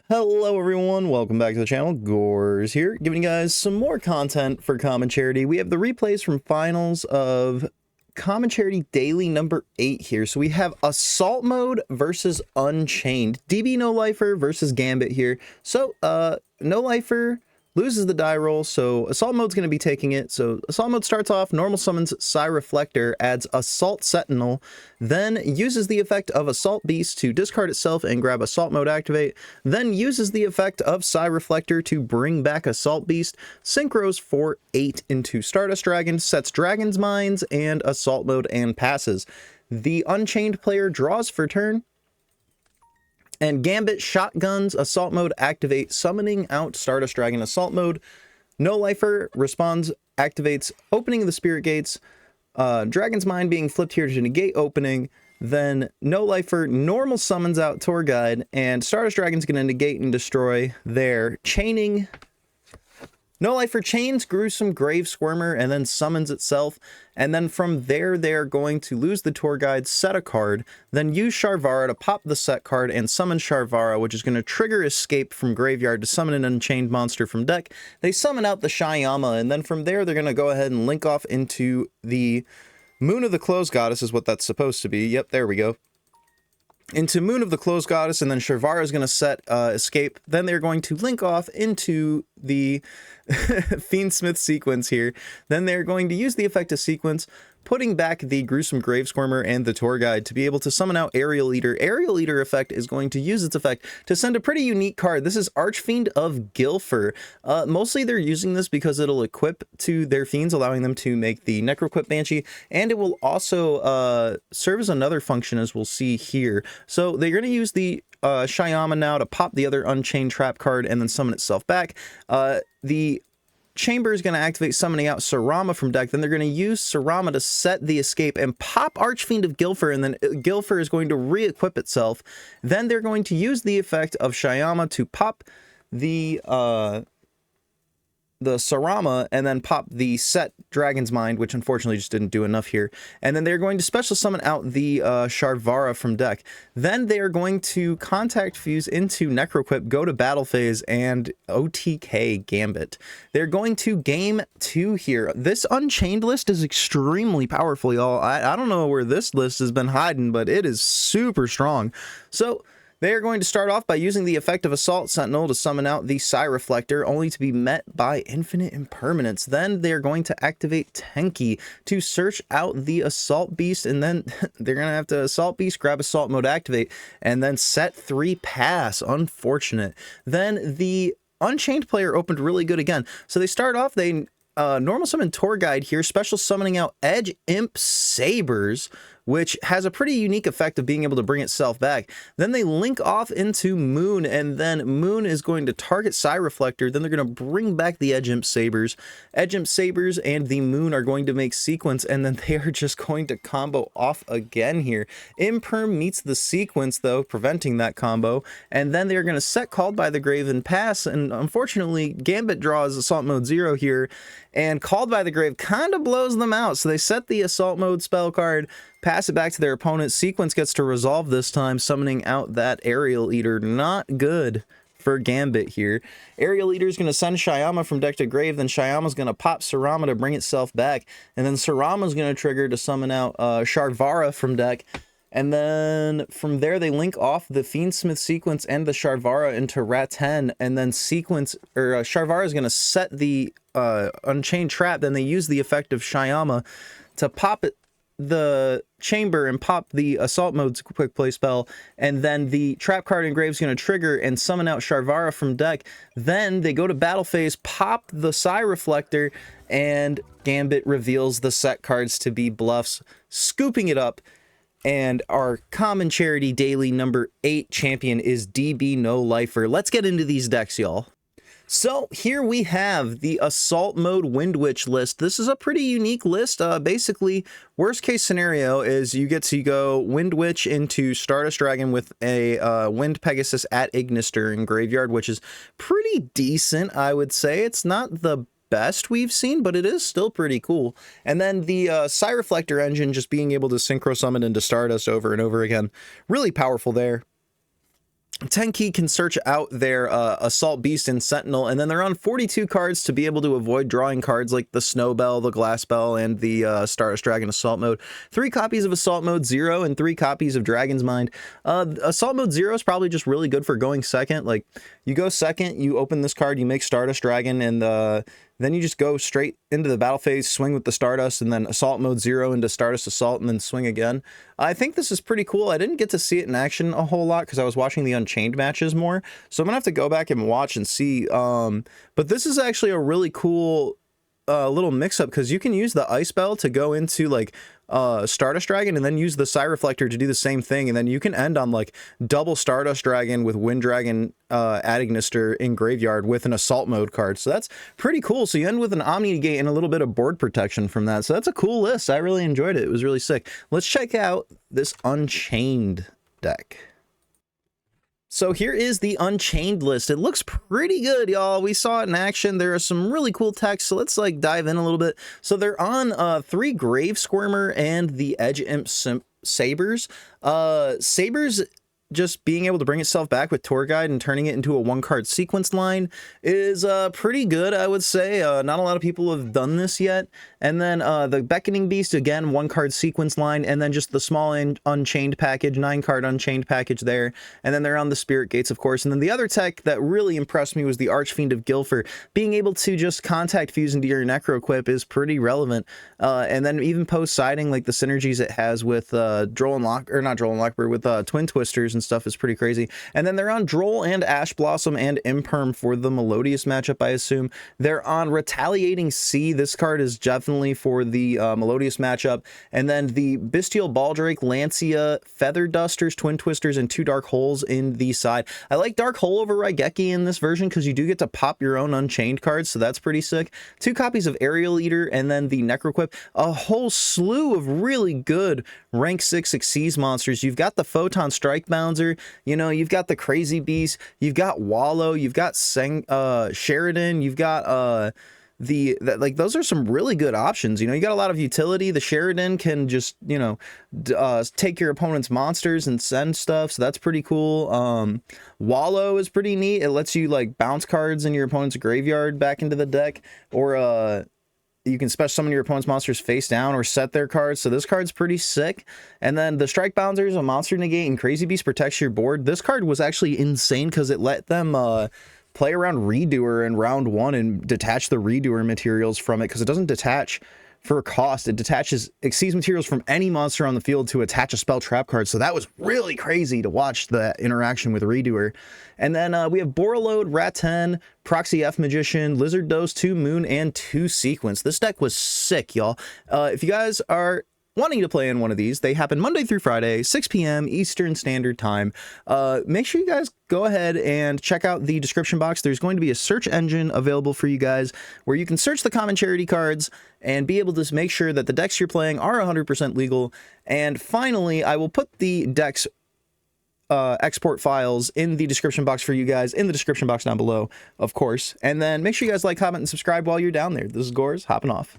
Hello everyone, welcome back to the channel. Gores here, giving you guys some more content for Common Charity. We have the replays from finals of Common Charity Daily number 8 here. So we have Assault Mode versus Unchained. DB No Lifer versus Gambit here. So, No Lifer loses the die roll, so Assault Mode's going to be taking it. So Assault Mode starts off, normal summons Psy Reflector, adds Assault Sentinel, then uses the effect of Assault Beast to discard itself and grab Assault Mode activate, then uses the effect of Psy Reflector to bring back Assault Beast, synchros for 8 into Stardust Dragon, sets Dragon's Mines and Assault Mode and passes. The Unchained player draws for turn, and Gambit shotguns Assault Mode activate, summoning out Stardust Dragon Assault Mode. No Lifer responds, activates opening the Spirit Gates, Dragon's Mind being flipped here to negate opening. Then No Lifer normal summons out Tour Guide, and Stardust Dragon's going to negate and destroy there, chaining. No Lifer chains Gruesome Grave Squirmer and then summons itself, and then from there they're going to lose the Tour Guide, set a card, then use Sharvara to pop the set card and summon Sharvara, which is going to trigger Escape from Graveyard to summon an Unchained monster from deck. They summon out the Shyama, and then from there they're going to go ahead and link off into the Moon of the Closed Goddess is what that's supposed to be. Yep, there we go. Into Moon of the Closed Goddess, and then Sharvara is going to set Escape. Then they're going to link off into the Fiendsmith sequence here. Then they're going to use the effect of sequence, putting back the Gruesome Grave Squirmer and the Tour Guide to be able to summon out Aerial Eater. Aerial Eater effect is going to use its effect to send a pretty unique card. This is Archfiend of Gilfer. Mostly they're using this because it'll equip to their fiends, allowing them to make the Necroquip Banshee, and it will also serve as another function, as we'll see here. So they're going to use the Shyama now to pop the other Unchained Trap card and then summon itself back. The Chamber is going to activate, summoning out Sarama from deck. Then they're going to use Sarama to set the Escape and pop Archfiend of Gilfer, and then Gilfer is going to re-equip itself. Then they're going to use the effect of Shyama to pop the Sarama, and then pop the set Dragon's Mind, which unfortunately just didn't do enough here. And then they're going to special summon out the Sharvara from deck. Then they are going to Contact Fuse into Necroquip, go to Battle Phase, and OTK Gambit. They're going to Game 2 here. This Unchained list is extremely powerful, y'all. I don't know where this list has been hiding, but it is super strong. So they are going to start off by using the effect of Assault Sentinel to summon out the Psy Reflector, only to be met by Infinite Impermanence. Then they are going to activate Tenki to search out the Assault Beast, and then they're going to have to Assault Beast, grab Assault Mode, activate, and then set 3 pass. Unfortunate. Then the Unchained player opened really good again. So they start off, they normal summon Tour Guide here, special summoning out Edge Imp Sabers, which has a pretty unique effect of being able to bring itself back. Then they link off into Moon, and then Moon is going to target Psy Reflector. Then they're going to bring back the Edge Imp Sabers. Edge Imp Sabers and the Moon are going to make sequence, and then they are just going to combo off again here. Imperm meets the sequence, though, preventing that combo, and then they're going to set Called by the Grave and pass, and unfortunately, Gambit draws Assault Mode 0 here, and Called by the Grave kind of blows them out, so they set the Assault Mode spell card, pass it back to their opponent. Sequence gets to resolve this time, summoning out that Aerial Eater. Not good for Gambit here. Aerial Eater is going to send Shyama from deck to grave, then Shyama's going to pop Sarama to bring itself back, and then Sarama's going to trigger to summon out Sharvara from deck. And then from there, they link off the Fiendsmith sequence and the Sharvara into Rattan, and then sequence, or Sharvara is going to set the Unchained Trap. Then they use the effect of Shyama to pop it, the Chamber, and pop the Assault Mode's quick play spell, and then the Trap card engraved is going to trigger and summon out Sharvara from deck. Then they go to Battle Phase, pop the Psy Reflector, and Gambit reveals the set cards to be bluffs, scooping it up. And our Common Charity Daily number 8 champion is DB No Lifer. Let's get into these decks, y'all. So here we have the Assault Mode Wind Witch list. This is a pretty unique list. Basically, worst case scenario is you get to go Wind Witch into Stardust Dragon with a Wind Pegasus at Ignister in Graveyard, which is pretty decent, I would say. It's not the best we've seen, but it is still pretty cool. And then the Psy Reflector engine, just being able to synchro summon into Stardust over and over again. Really powerful there. 10 key can search out their Assault Beast and Sentinel, and then they're on 42 cards to be able to avoid drawing cards like the Snow Bell, the Glass Bell, and the Stardust Dragon Assault Mode. 3 copies of Assault Mode 0 and 3 copies of Dragon's Mind. Assault Mode 0 is probably just really good for going second. Like, you go second, you open this card, you make Stardust Dragon, and then you just go straight into the battle phase, swing with the Stardust, and then Assault Mode 0 into Stardust Assault, and then swing again. I think this is pretty cool. I didn't get to see it in action a whole lot because I was watching the Unchained matches more, so I'm going to have to go back and watch and see. But this is actually a really cool little mix-up because you can use the Ice Bell to go into, like, Stardust Dragon and then use the Psyreflector to do the same thing, and then you can end on like double Stardust Dragon with Wind Dragon Adignister in graveyard with an Assault Mode card. So that's pretty cool. So you end with an Omni Negate and a little bit of board protection from that. So that's a cool list. I really enjoyed it. It was really sick. Let's check out this Unchained deck. So here is the Unchained list. It looks pretty good, y'all. We saw it in action. There are some really cool text, so let's like dive in a little bit. So they're on 3 Grave Squirmer and the Edge Imp Sabers. Sabers just being able to bring itself back with Tour Guide and turning it into a 1-card sequence line is pretty good, I would say. Not a lot of people have done this yet. And then the Beckoning Beast, again, 1-card sequence line, and then just the small Unchained package, 9-card Unchained package there. And then they're on the Spirit Gates, of course. And then the other tech that really impressed me was the Archfiend of Guilford. Being able to just contact fuse into your Necro Equip is pretty relevant. And then even post-siding, like the synergies it has with Droll and Lock, or not Droll and Lockbird, with Twin Twisters and stuff is pretty crazy. And then they're on Droll and Ash Blossom and Imperm for the Melodious matchup, I assume. They're on Retaliating Sea. This card is definitely for the Melodious matchup. And then the Bestial Baldrake, Lancia, Feather Dusters, Twin Twisters, and 2 Dark Holes in the side. I like Dark Hole over Raigeki in this version because you do get to pop your own Unchained cards, so that's pretty sick. 2 copies of Aerial Eater, and then the Necroquip. A whole slew of really good rank 6 Xyz monsters. You've got the Photon Strike Bouncer, you know, you've got the Crazy Beast, you've got Wallow, you've got Sheridan, you've got like those are some really good options. You know, you got a lot of utility. The Sheridan can just, you know, take your opponent's monsters and send stuff, so that's pretty cool. Wallow is pretty neat. It lets you like bounce cards in your opponent's graveyard back into the deck, or you can special summon your opponent's monsters face down or set their cards. So this card's pretty sick. And then the Strike Bouncer is a Monster Negate, and Crazy Beast protects your board. This card was actually insane because it let them play around Redoer in round 1 and detach the Redoer materials from it, because it doesn't detach for cost. It detaches Xyz materials from any monster on the field to attach a spell trap card. So that was really crazy to watch the interaction with Redoer. And then we have Borreload, Ratten, Proxy F Magician, Lizard Dose, 2 Moon, and 2 Sequence. This deck was sick, y'all. If you guys are wanting to play in one of these, they happen Monday through Friday, 6 p.m. Eastern Standard Time. Make sure you guys go ahead and check out the description box. There's going to be a search engine available for you guys where you can search the common charity cards and be able to make sure that the decks you're playing are 100% legal. And finally, I will put the decks export files in the description box for you guys, in the description box down below, of course. And then make sure you guys like, comment, and subscribe while you're down there. This is Gores, hopping off.